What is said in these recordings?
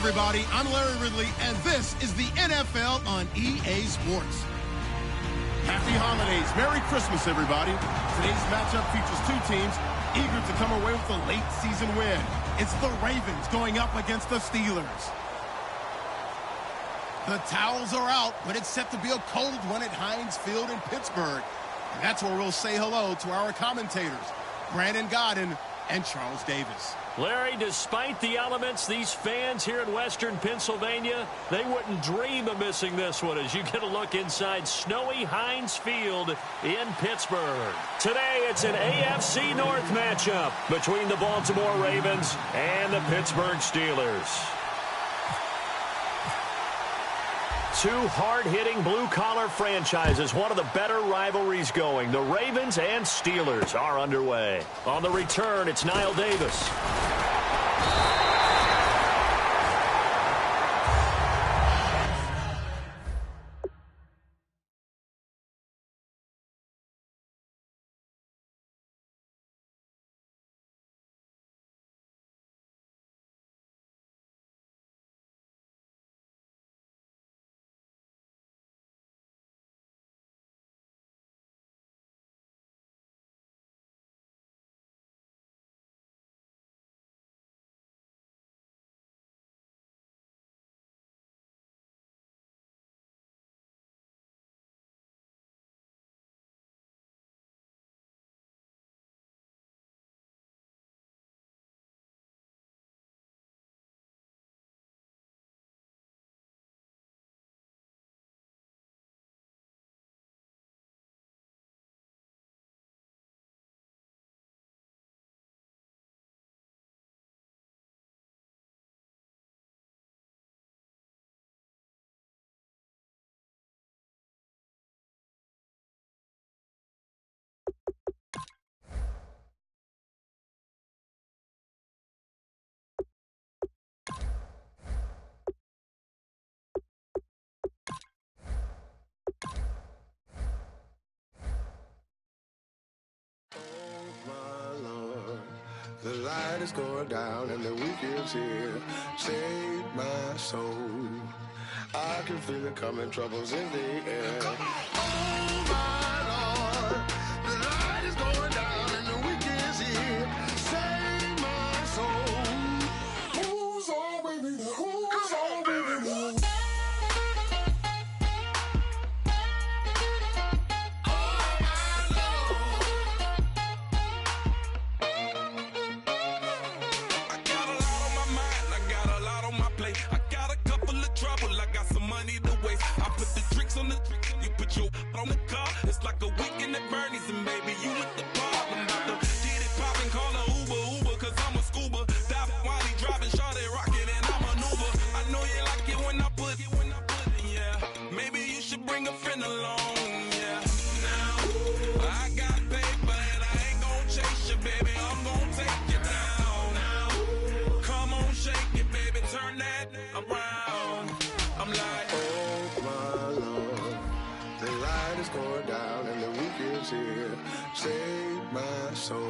everybody. I'm Larry Ridley, and this is the NFL on EA Sports. Happy holidays. Merry Christmas, everybody. Today's matchup features two teams eager to come away with a late season win. It's the Ravens going up against the Steelers. The towels are out, but it's set to be a cold one at Heinz Field in Pittsburgh. And that's where we'll say hello to our commentators, Brandon Godden and Charles Davis. Larry, despite the elements, these fans here in Western Pennsylvania, they wouldn't dream of missing this one as you get a look inside snowy Heinz Field in Pittsburgh. Today, it's an AFC North matchup between the Baltimore Ravens and the Pittsburgh Steelers. Two hard-hitting blue-collar franchises, one of the better rivalries going. The Ravens and Steelers are underway. On the return, it's Niall Davis. The light is going down and the weekend's here. Save my soul. I can feel it coming, troubles in the air. Oh my Lord, the light is going down and the weekend's here. Save my soul. Who's on with me? Who's on with me? On the car, it's like a weekend at Bernie's, and baby, you with the problem. About to get it poppin', call a Uber, cause I'm a scuba. Dive while he driving, shawty rockin', and I'm an Uber. I know you like it when I put it, yeah. Maybe you should bring a friend along, yeah. Now, I got paper, and I ain't gon' chase you, baby. I'm gon' take you down. Now, come on, shake it, baby, turn that around. I'm like, oh my Lord. The light is going down and the weekend's here. Save my soul.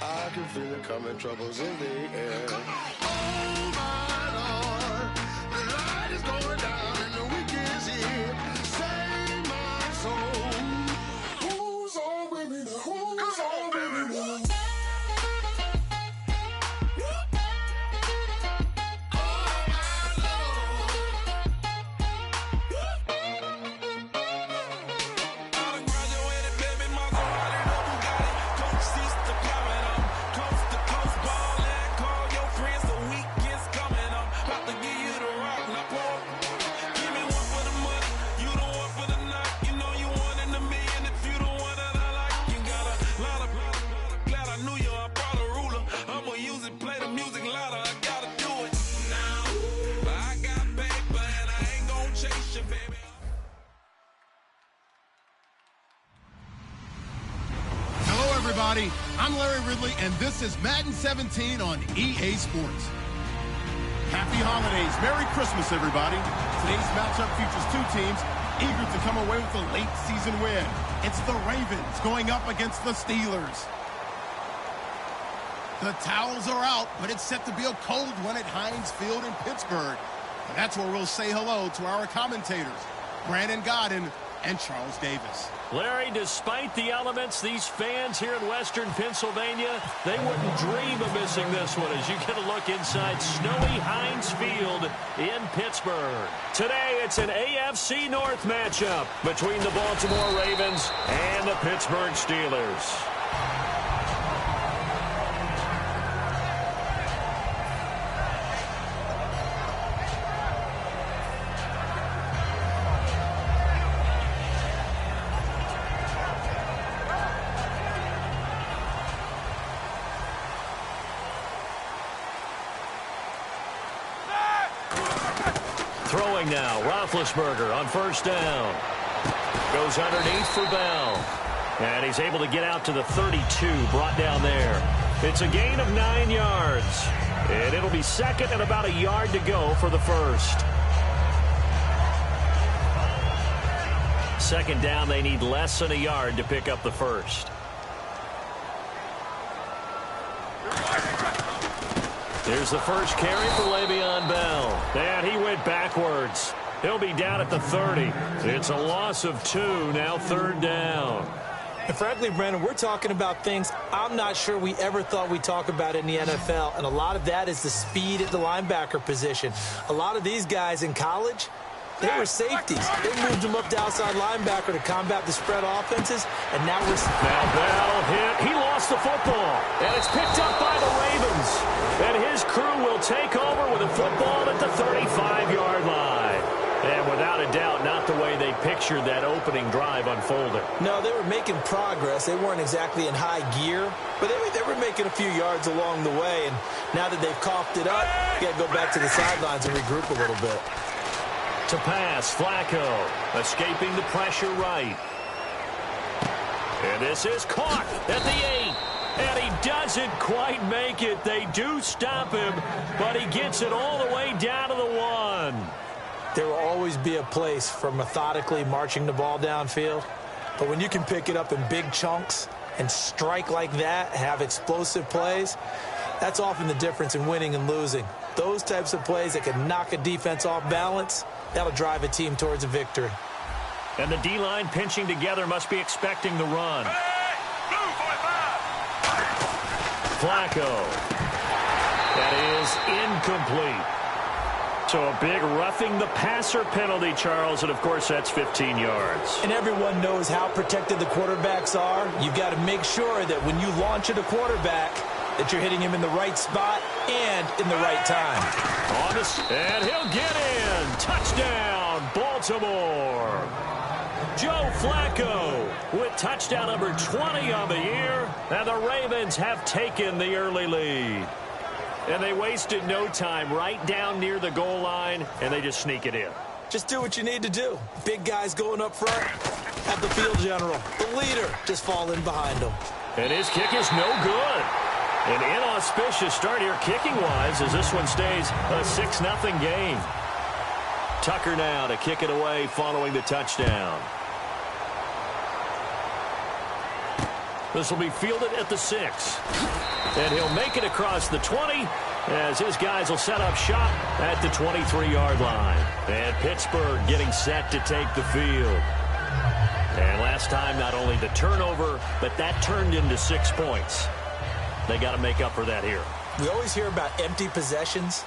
I can feel it coming, troubles in the air. Oh my Lord, the light is going down and the weekend's here. Save my soul. Who's on with me? Who's on with me? Everybody, I'm Larry Ridley, and this is Madden 17 on EA Sports. Happy holidays. Merry Christmas, everybody. Today's matchup features two teams eager to come away with a late season win. It's the Ravens going up against the Steelers. The towels are out, but it's set to be a cold one at Heinz Field in Pittsburgh. And that's where we'll say hello to our commentators, Brandon Godden and Charles Davis. Larry, despite the elements, these fans here in western Pennsylvania, they wouldn't dream of missing this one as you get a look inside snowy Heinz Field in Pittsburgh. Today, it's an AFC North matchup between the Baltimore Ravens and the Pittsburgh Steelers. Throwing now, Roethlisberger on first down. Goes underneath for Bell. And he's able to get out to the 32, brought down there. It's a gain of 9 yards. And it'll be second and about a yard to go for the first. Second down, they need less than a yard to pick up the first. Here's the first carry for Le'Veon Bell. And he went backwards. He'll be down at the 30. It's a loss of 2, now third down. And frankly, Brandon, we're talking about things I'm not sure we ever thought we'd talk about in the NFL. And a lot of that is the speed at the linebacker position. A lot of these guys in college, they were safeties. They moved them up to outside linebacker to combat the spread offenses, and now we're... Now Bell hit. He lost the football, and it's picked up by the Ravens. And his crew will take over with a football at the 35-yard line. And without a doubt, not the way they pictured that opening drive unfolding. No, they were making progress. They weren't exactly in high gear, but they were making a few yards along the way. And now that they've coughed it up, you got to go back to the sidelines and regroup a little bit. To pass, Flacco, escaping the pressure right. And this is caught at the 8. And he doesn't quite make it. They do stop him, but he gets it all the way down to the 1. There will always be a place for methodically marching the ball downfield. But when you can pick it up in big chunks and strike like that, have explosive plays, that's often the difference in winning and losing. Those types of plays that can knock a defense off balance, that'll drive a team towards a victory. And the D-line pinching together must be expecting the run. Flacco. That is incomplete. So a big roughing the passer penalty, Charles, and of course that's 15 yards. And everyone knows how protected the quarterbacks are. You've got to make sure that when you launch at a quarterback, that you're hitting him in the right spot and in the right time. And he'll get in. Touchdown, Baltimore. Joe Flacco with touchdown number 20 on the year. And the Ravens have taken the early lead. And they wasted no time right down near the goal line, and they just sneak it in. Just do what you need to do. Big guys going up front. Have the field general, the leader, just fall in behind him. And his kick is no good. An inauspicious start here kicking-wise as this one stays a 6-0 game. Tucker now to kick it away following the touchdown. This will be fielded at the 6. And he'll make it across the 20 as his guys will set up shop at the 23-yard line. And Pittsburgh getting set to take the field. And last time, not only the turnover, but that turned into 6 points. They got to make up for that here. We always hear about empty possessions,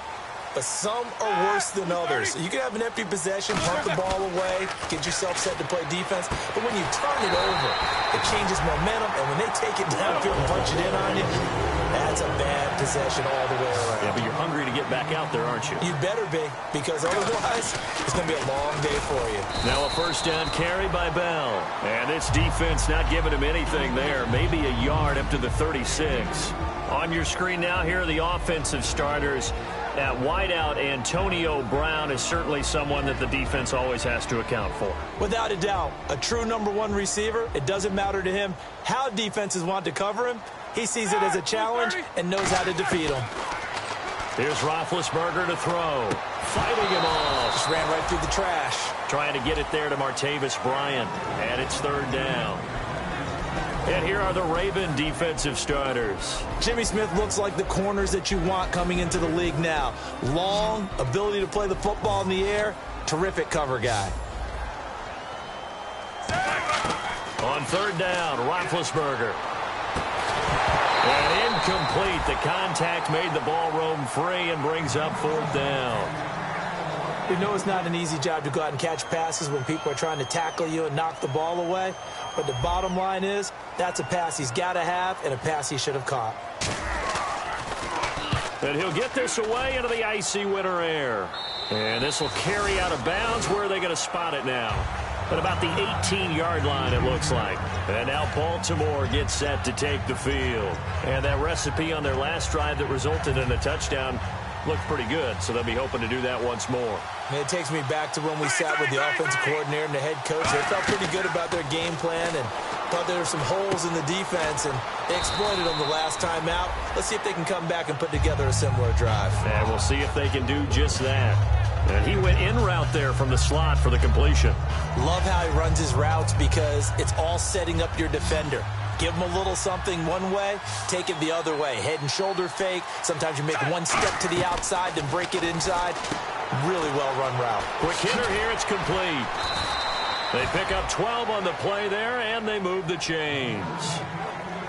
but some are worse than others. You can have an empty possession, punt the ball away, get yourself set to play defense, but when you turn it over, it changes momentum, and when they take it downfield and punch it in on you, that's a bad possession all the way around. Yeah, but you're hungry to get back out there, aren't you? You better be, because otherwise, it's going to be a long day for you. Now a first down carry by Bell. And this defense not giving him anything there. Maybe a yard up to the 36. On your screen now, here are the offensive starters. At wideout, Antonio Brown is certainly someone that the defense always has to account for. Without a doubt, a true #1 receiver. It doesn't matter to him how defenses want to cover him. He sees it as a challenge and knows how to defeat them. Here's Roethlisberger to throw. Fighting him off. Just ran right through the trash. Trying to get it there to Martavis Bryant. And it's third down. And here are the Raven defensive starters. Jimmy Smith looks like the corners that you want coming into the league now. Long, ability to play the football in the air, terrific cover guy. On third down, Roethlisberger. And incomplete. The contact made the ball roam free and brings up fourth down. We know it's not an easy job to go out and catch passes when people are trying to tackle you and knock the ball away. But the bottom line is, that's a pass he's got to have and a pass he should have caught. And he'll get this away into the icy winter air. And this will carry out of bounds. Where are they going to spot it now? At about the 18-yard line, it looks like. And now Baltimore gets set to take the field. And that recipe on their last drive that resulted in a touchdown looked pretty good, so they'll be hoping to do that once more. And it takes me back to when we sat with the offensive coordinator and the head coach. They felt pretty good about their game plan and thought there were some holes in the defense, and they exploited them the last time out. Let's see if they can come back and put together a similar drive. And we'll see if they can do just that. And he went in route there from the slot for the completion. Love how he runs his routes because it's all setting up your defender. Give him a little something one way, take it the other way. Head and shoulder fake. Sometimes you make one step to the outside, then break it inside. Really well-run route. Quick hitter here, it's complete. They pick up 12 on the play there, and they move the chains.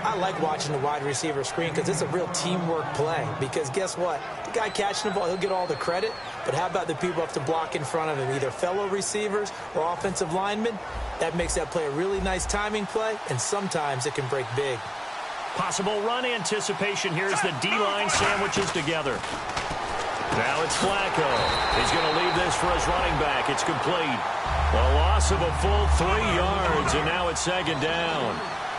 I like watching the wide receiver screen because it's a real teamwork play. Because guess what? The guy catching the ball, he'll get all the credit. But how about the people up to block in front of him, either fellow receivers or offensive linemen? That makes that play a really nice timing play, and sometimes it can break big. Possible run anticipation here as the D-line sandwiches together. Now it's Flacco. He's going to leave this for his running back. It's complete. A loss of a full 3 yards, and now it's second down.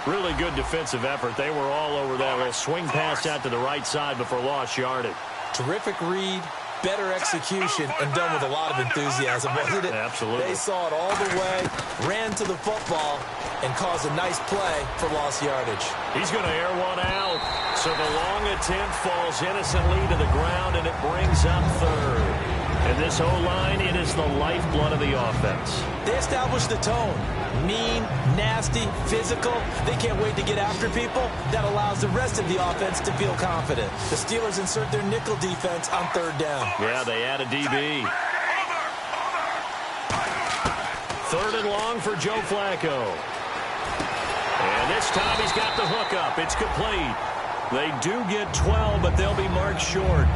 Really good defensive effort. They were all over that little swing pass out to the right side before lost yardage. Terrific read, better execution, and done with a lot of enthusiasm, wasn't it? Absolutely. They saw it all the way, ran to the football, and caused a nice play for lost yardage. He's going to air one out. So the long attempt falls innocently to the ground, and it brings up third. And this O-line, it is the lifeblood of the offense. They established the tone. Mean, nasty, physical. They can't wait to get after people. That allows the rest of the offense to feel confident. The Steelers insert their nickel defense on third down. Yeah, they add a DB. Third and long for Joe Flacco. And this time he's got the hook up. It's complete. They do get 12, but they'll be marked short.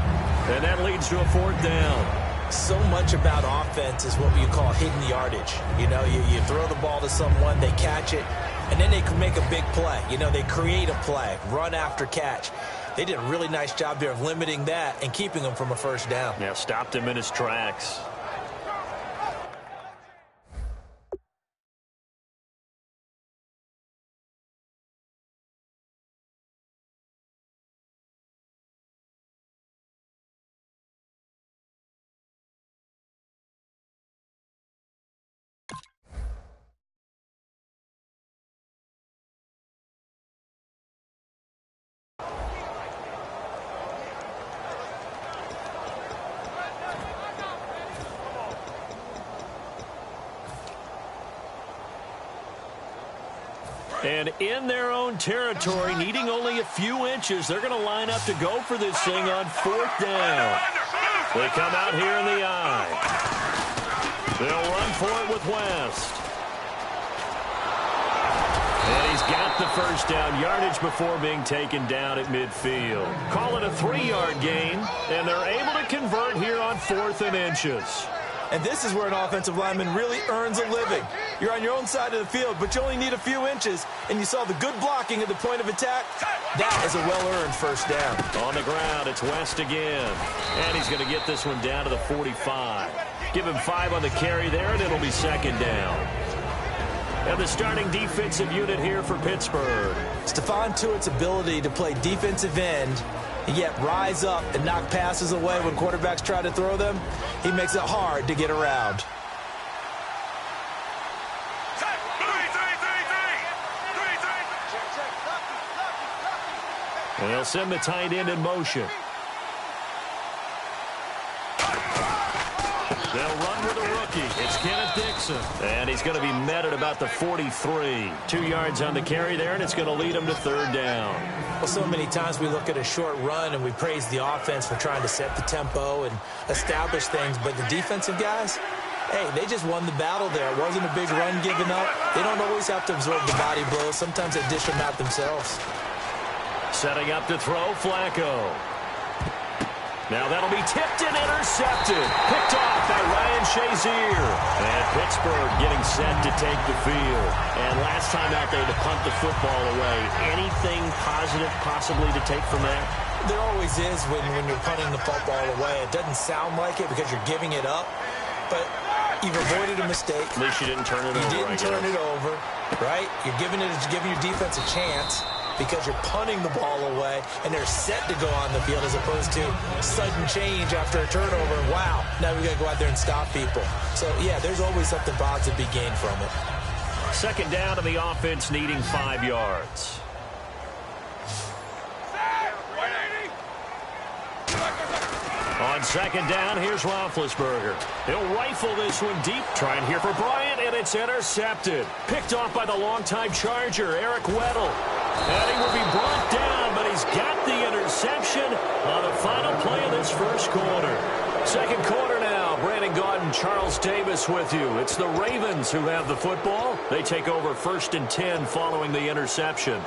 And that leads to a fourth down. So much about offense is what you call hidden yardage. You know, you throw the ball to someone, they catch it, and then they can make a big play. You know, they create a play, run after catch. They did a really nice job there of limiting that and keeping him from a first down. Yeah, stopped him in his tracks. And in their own territory, needing only a few inches, they're going to line up to go for this thing on fourth down. They come out here in the eye. They'll run for it with West. And he's got the first down yardage before being taken down at midfield. Call it a 3-yard gain, and they're able to convert here on 4th and inches. And this is where an offensive lineman really earns a living. You're on your own side of the field, but you only need a few inches, and you saw the good blocking at the point of attack. That is a well-earned first down. On the ground, it's West again. And he's going to get this one down to the 45. Give him 5 on the carry there, and it'll be second down. And the starting defensive unit here for Pittsburgh. Stephon Tuitt's ability to play defensive end, and yet rise up and knock passes away when quarterbacks try to throw them, he makes it hard to get around. And they'll send the tight end in motion. They'll run with a rookie. It's Kenneth Dixon. And he's going to be met at about the 43. 2 yards on the carry there, and it's going to lead him to third down. Well, so many times we look at a short run and we praise the offense for trying to set the tempo and establish things, but the defensive guys, hey, they just won the battle there. It wasn't a big run given up. They don't always have to absorb the body blows. Sometimes they dish them out themselves. Setting up to throw, Flacco. Now that'll be tipped and intercepted. Picked off by Ryan Shazier. And Pittsburgh getting set to take the field. And last time out there to punt the football away. Anything positive possibly to take from that? There always is when you're punting the football away. It doesn't sound like it because you're giving it up. But you've avoided a mistake. At least you didn't turn it over. You didn't turn it over, right? You're giving your defense a chance because you're punting the ball away, and they're set to go on the field as opposed to sudden change after a turnover. Wow, now we got to go out there and stop people. So, yeah, there's always something positive to be gained from it. Second down to the offense needing 5 yards. On second down, here's Roethlisberger. He'll rifle this one deep. Trying here for Bryant, and it's intercepted. Picked off by the longtime Charger, Eric Weddle. And he will be brought down, but he's got the interception on the final play of this first quarter. Second quarter now. Brandon Gaudin, Charles Davis with you. It's the Ravens who have the football. They take over 1st and 10 following the interception.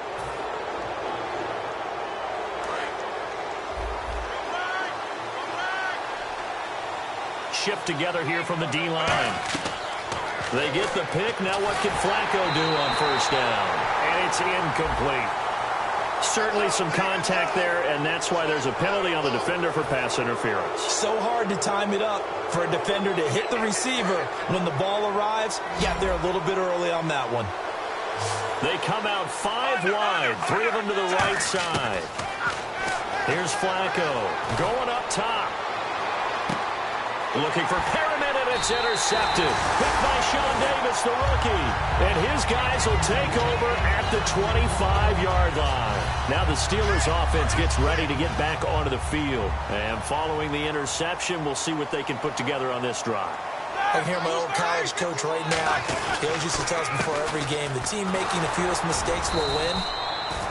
Shift together here from the D-line. They get the pick. Now what can Flacco do on first down? And it's incomplete. Certainly some contact there, and that's why there's a penalty on the defender for pass interference. So hard to time it up for a defender to hit the receiver when the ball arrives. Yeah, they're a little bit early on that one. They come out 5 wide, 3 of them to the right side. Here's Flacco going up top. Looking for Perriman, and it's intercepted. Picked by Sean Davis, the rookie. And his guys will take over at the 25-yard line. Now the Steelers offense gets ready to get back onto the field. And following the interception, we'll see what they can put together on this drive. I can hear my old college coach right now. He always used to tell us before every game, the team making the fewest mistakes will win.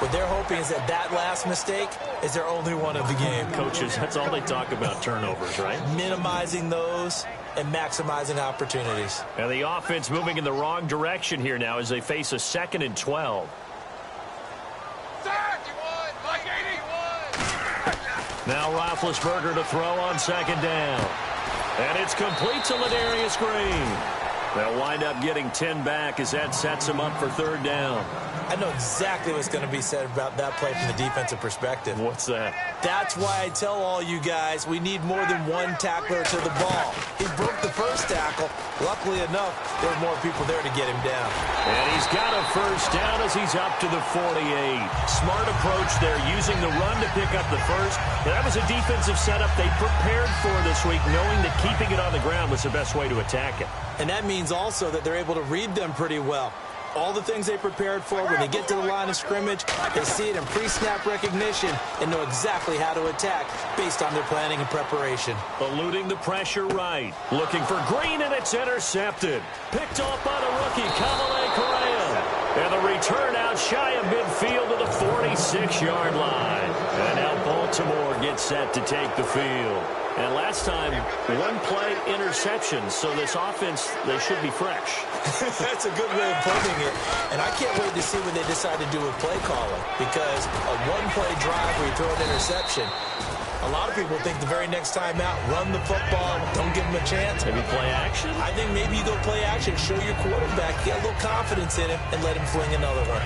What they're hoping is that last mistake is their only one of the game. Coaches, that's all they talk about, turnovers, right? Minimizing those and maximizing opportunities. And the offense moving in the wrong direction here now as they face a 2nd and 12. Now Roethlisberger to throw on second down. And it's complete to Ladarius Green. They'll wind up getting 10 back as that sets them up for third down. I know exactly what's going to be said about that play from the defensive perspective. What's that? That's why I tell all you guys we need more than one tackler to the ball. He broke the first tackle. Luckily enough, there were more people there to get him down. And he's got a first down as he's up to the 48. Smart approach there, using the run to pick up the first. That was a defensive setup they prepared for this week, knowing that keeping it on the ground was the best way to attack it. And that means also that they're able to read them pretty well. All the things they prepared for, when they get to the line of scrimmage, they see it in pre-snap recognition and know exactly how to attack based on their planning and preparation. Eluding the pressure right. Looking for Green, and it's intercepted. Picked off by the rookie, Kamale Correa. And the return out shy of midfield to the 46-yard line. And now Baltimore gets set to take the field. And last time, one play interception, so this offense, they should be fresh. That's a good way of putting it. And I can't wait to see what they decide to do with play calling, because a one-play drive where you throw an interception, a lot of people think the very next time out, run the football, don't give them a chance. Maybe play action? I think maybe you go play action, show your quarterback, get a little confidence in him, and let him fling another one.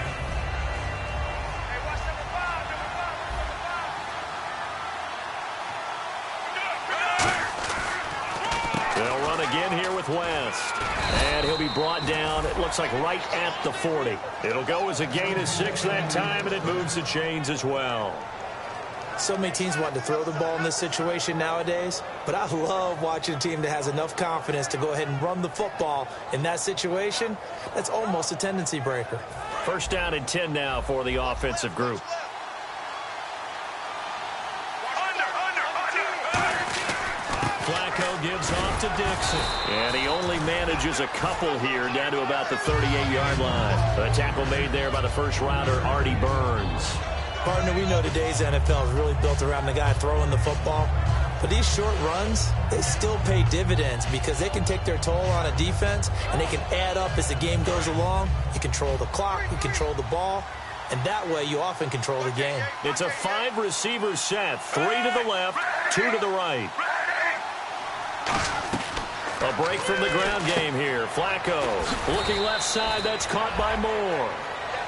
They'll run again here with West. And he'll be brought down, it looks like right at the 40. It'll go as a gain of 6 that time, and it moves the chains as well. So many teams want to throw the ball in this situation nowadays, but I love watching a team that has enough confidence to go ahead and run the football in that situation. That's almost a tendency breaker. First down and 10 now for the offensive group. Flacco gives off to Dixon. And he only manages a couple here down to about the 38-yard line. A tackle made there by the first rounder, Artie Burns. Partner, we know today's NFL is really built around the guy throwing the football. But these short runs, they still pay dividends because they can take their toll on a defense, and they can add up as the game goes along. You control the clock, you control the ball, and that way you often control the game. It's a 5-receiver set, 3 to the left, 2 to the right. A break from the ground game here. Flacco looking left side. That's caught by Moore.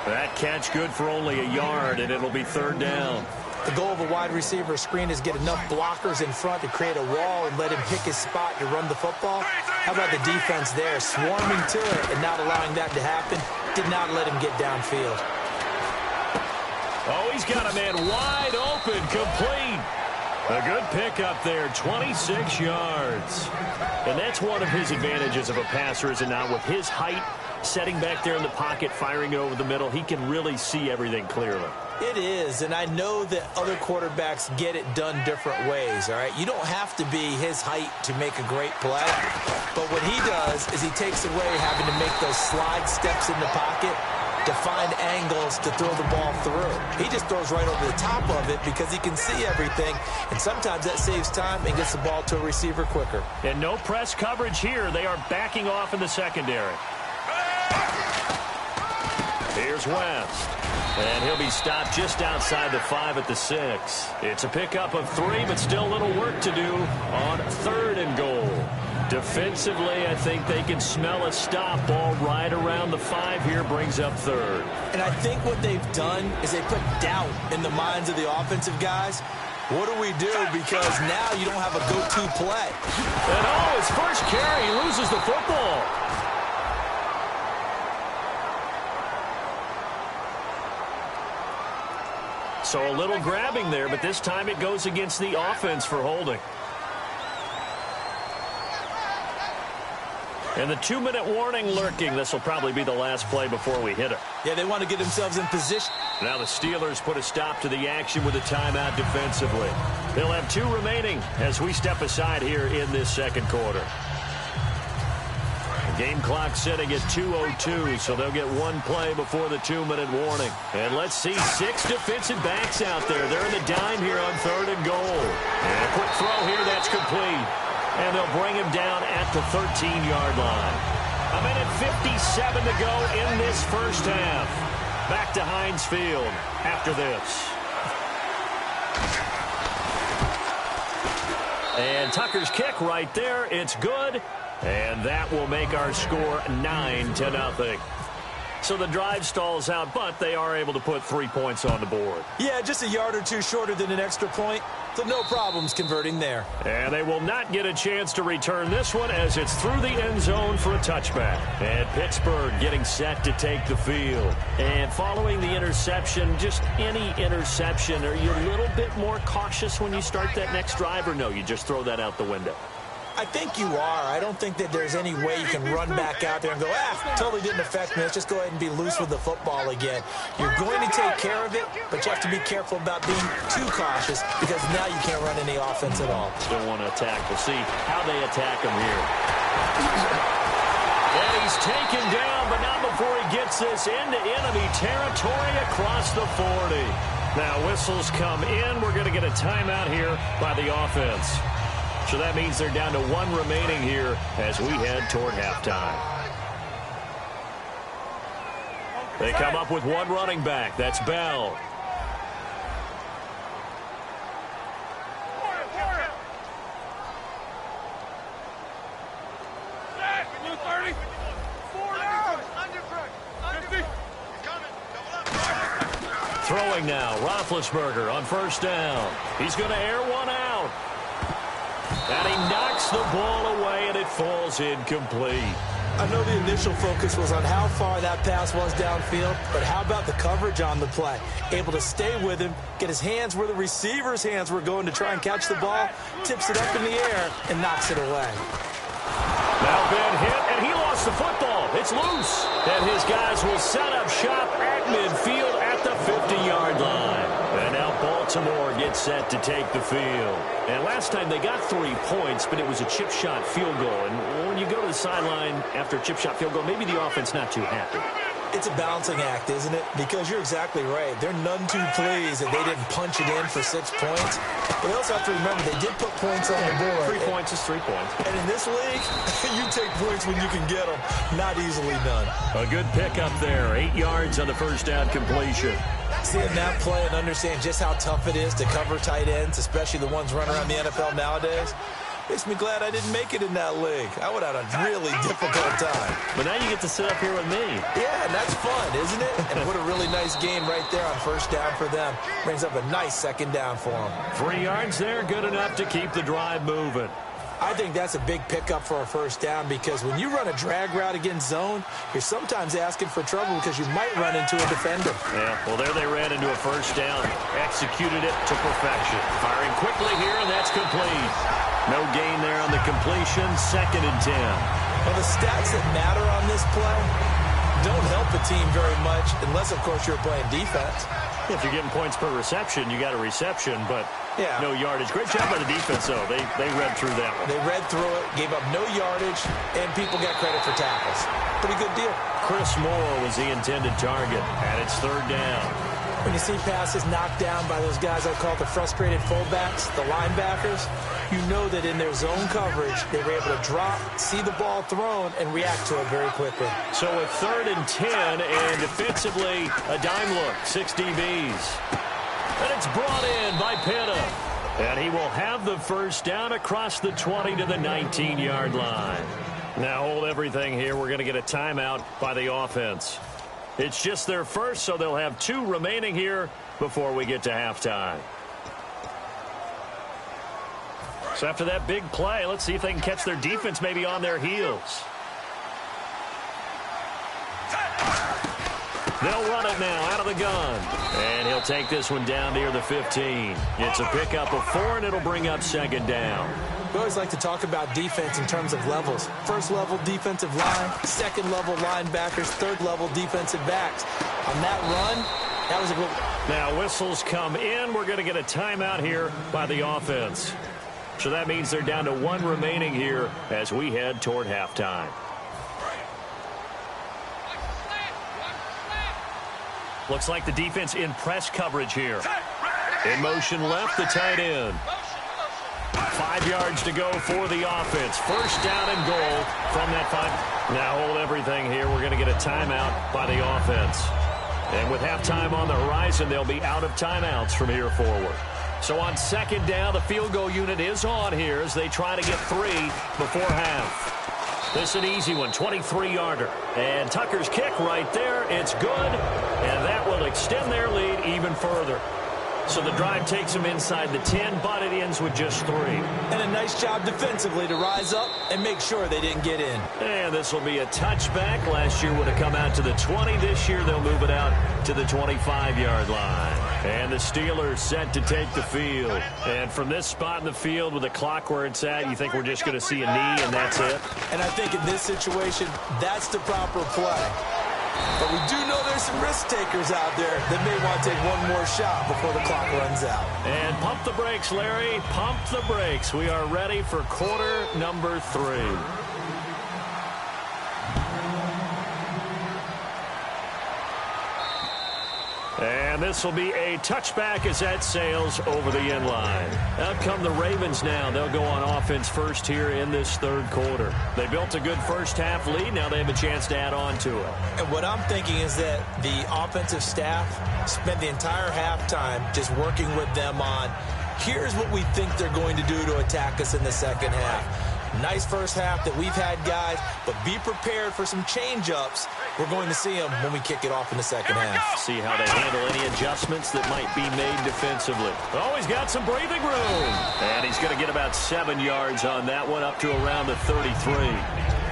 That catch good for only a yard, and it'll be 3rd down. The goal of a wide receiver screen is get enough blockers in front to create a wall and let him pick his spot to run the football. How about the defense there, swarming to it and not allowing that to happen? Did not let him get downfield. Oh, he's got a man wide open, complete. A good pickup there, 26 yards. And that's one of his advantages of a passer, is it not? With his height, setting back there in the pocket, firing it over the middle, he can really see everything clearly. It is, and I know that other quarterbacks get it done different ways, all right? You don't have to be his height to make a great play, but what he does is he takes away having to make those slide steps in the pocket to find angles to throw the ball through. He just throws right over the top of it because he can see everything, and sometimes that saves time and gets the ball to a receiver quicker. And no press coverage here. They are backing off in the secondary. Here's West. And he'll be stopped just outside the 5 at the 6. It's a pickup of 3, but still a little work to do on 3rd and goal. Defensively, I think they can smell a stop. Ball right around the 5 here, brings up 3rd. And I think what they've done is they put doubt in the minds of the offensive guys. What do we do? Because now you don't have a go-to play. And his first carry, he loses the football. So a little grabbing there, but this time it goes against the offense for holding. And the 2-minute warning lurking. This will probably be the last play before we hit it. Yeah, they want to get themselves in position. Now the Steelers put a stop to the action with a timeout defensively. They'll have 2 remaining as we step aside here in this second quarter. Game clock sitting at 2:02, so they'll get 1 play before the 2-minute warning. And let's see, 6 defensive backs out there. They're in the dime here on 3rd and goal. And a quick throw here, that's complete. And they'll bring him down at the 13-yard line. 1:57 to go in this first half. Back to Heinz Field after this. And Tucker's kick right there. It's good. And that will make our score 9-0. So the drive stalls out, but they are able to put 3 points on the board. Yeah, just a yard or 2 shorter than an extra point. So no problems converting there. And they will not get a chance to return this one as it's through the end zone for a touchback. And Pittsburgh getting set to take the field. And following the interception, just any interception, are you a little bit more cautious when you start that next drive, or no, you just throw that out the window? I think you are. I don't think that there's any way you can run back out there and go, totally didn't affect me. Let's just go ahead and be loose with the football again. You're going to take care of it, but you have to be careful about being too cautious because now you can't run any offense at all. Still want to attack. We'll see how they attack him here. And he's taken down, but not before he gets this into enemy territory across the 40. Now whistles come in. We're going to get a timeout here by the offense. So that means they're down to 1 remaining here as we head toward halftime. They come up with 1 running back. That's Bell. Throwing now, Roethlisberger on first down. He's going to air one out. And he knocks the ball away, and it falls incomplete. I know the initial focus was on how far that pass was downfield, but how about the coverage on the play? Able to stay with him, get his hands where the receiver's hands were going to try and catch the ball, tips it up in the air, and knocks it away. Now Ben hit, and he lost the football. It's loose. And his guys will set up shop at midfield at the 50-yard line. And now ball Moore gets set to take the field. And last time they got 3 points, but it was a chip shot field goal. And when you go to the sideline after a chip shot field goal, maybe the offense not too happy. It's a balancing act, isn't it? Because you're exactly right. They're none too pleased that they didn't punch it in for 6 points. But they also have to remember they did put points on the board. 3 points is 3 points. And in this league, you take points when you can get them. Not easily done. A good pickup there. 8 yards on the first down completion. Seeing that play and understand just how tough it is to cover tight ends, especially the ones running around the NFL nowadays, makes me glad I didn't make it in that league. I would have had a really difficult time. But now you get to sit up here with me. Yeah, and that's fun, isn't it? And what a really nice game right there on first down for them. Brings up a nice second down for them. 3 yards there, good enough to keep the drive moving. I think that's a big pickup for a first down because when you run a drag route against zone, you're sometimes asking for trouble because you might run into a defender. Yeah, well, there they ran into a first down. Executed it to perfection. Firing quickly here, and that's complete. No gain there on the completion. 2nd and 10. Well, the stats that matter on this play don't help a team very much unless, of course, you're playing defense. If you're getting points per reception, you got a reception, but yeah, no yardage. Great job by the defense, though. They read through that one. They read through it, gave up no yardage, and people got credit for tackles. Pretty good deal. Chris Moore was the intended target, and it's 3rd down. When you see passes knocked down by those guys I call the frustrated fullbacks, the linebackers, you know that in their zone coverage, they were able to drop, see the ball thrown, and react to it very quickly. So with 3rd and 10, and defensively, a dime look, 6 DBs. And it's brought in by Pitta. And he will have the first down across the 20 to the 19-yard line. Now hold everything here. We're going to get a timeout by the offense. It's just their first, so they'll have 2 remaining here before we get to halftime. So after that big play, let's see if they can catch their defense maybe on their heels. They'll run it now out of the gun. And he'll take this one down near the 15. It's a pickup of 4, and it'll bring up 2nd down. We always like to talk about defense in terms of levels. 1st level defensive line, 2nd level linebackers, 3rd level defensive backs. On that run, that was a good one. Now whistles come in. We're going to get a timeout here by the offense. So that means they're down to 1 remaining here as we head toward halftime. Looks like the defense in press coverage here. In motion left, the tight end. 5 yards to go for the offense. First down and goal from that 5. Now hold everything here. We're going to get a timeout by the offense. And with halftime on the horizon, they'll be out of timeouts from here forward. So on 2nd down, the field goal unit is on here as they try to get 3 before half. This is an easy one, 23-yarder. And Tucker's kick right there. It's good, and that will extend their lead even further. So the drive takes them inside the 10, but it ends with just 3. And a nice job defensively to rise up and make sure they didn't get in. And this will be a touchback. Last year would have come out to the 20. This year they'll move it out to the 25-yard line. And the Steelers set to take the field. And from this spot in the field with the clock where it's at, you think we're just going to see a knee and that's it? And I think in this situation, that's the proper play. But we do know there's some risk takers out there that may want to take one more shot before the clock runs out. And pump the brakes, Larry. Pump the brakes. We are ready for quarter number 3. And this will be a touchback as that sails over the end line. Out come the Ravens now. They'll go on offense first here in this 3rd quarter. They built a good first half lead. Now they have a chance to add on to it. And what I'm thinking is that the offensive staff spent the entire halftime just working with them on, here's what we think they're going to do to attack us in the 2nd half. Nice first half that we've had, guys, but be prepared for some change-ups. We're going to see them when we kick it off in the 2nd half. See how they handle any adjustments that might be made defensively. Oh, he's got some breathing room. And he's going to get about 7 yards on that one, up to around the 33.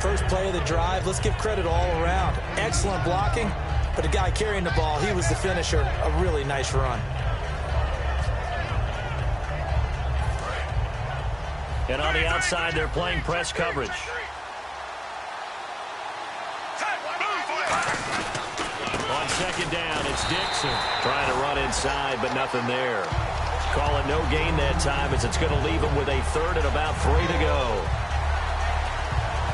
First play of the drive, let's give credit all around. Excellent blocking, but the guy carrying the ball, he was the finisher. A really nice run. And on the outside, they're playing press coverage. On 2nd down, it's Dixon trying to run inside, but nothing there. Call it no gain that time as it's going to leave him with a third and about 3 to go.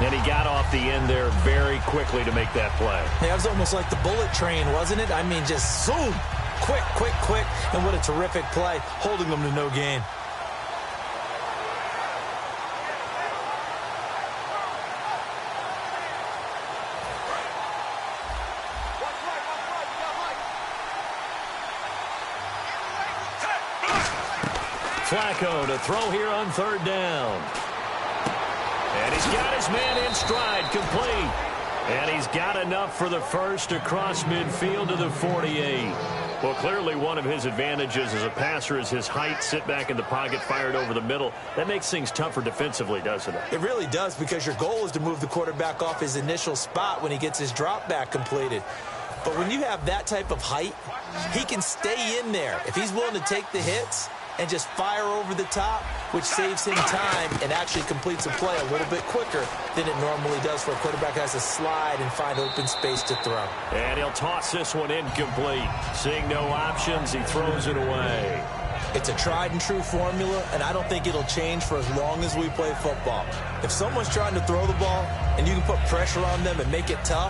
And he got off the end there very quickly to make that play. Yeah, it was almost like the bullet train, wasn't it? I mean, just zoom. Quick, quick, quick. And what a terrific play, holding them to no gain. Flacco to throw here on third down. And he's got his man in stride, complete. And he's got enough for the first across midfield to the 48. Well, clearly one of his advantages as a passer is his height, sit back in the pocket, fired over the middle. That makes things tougher defensively, doesn't it? It really does, because your goal is to move the quarterback off his initial spot when he gets his drop back completed. But when you have that type of height, he can stay in there. If he's willing to take the hits and just fire over the top, which saves him time and actually completes a play a little bit quicker than it normally does for a quarterback who has to slide and find open space to throw. And he'll toss this one incomplete. Seeing no options, he throws it away. It's a tried and true formula, and I don't think it'll change for as long as we play football. If someone's trying to throw the ball and you can put pressure on them and make it tough,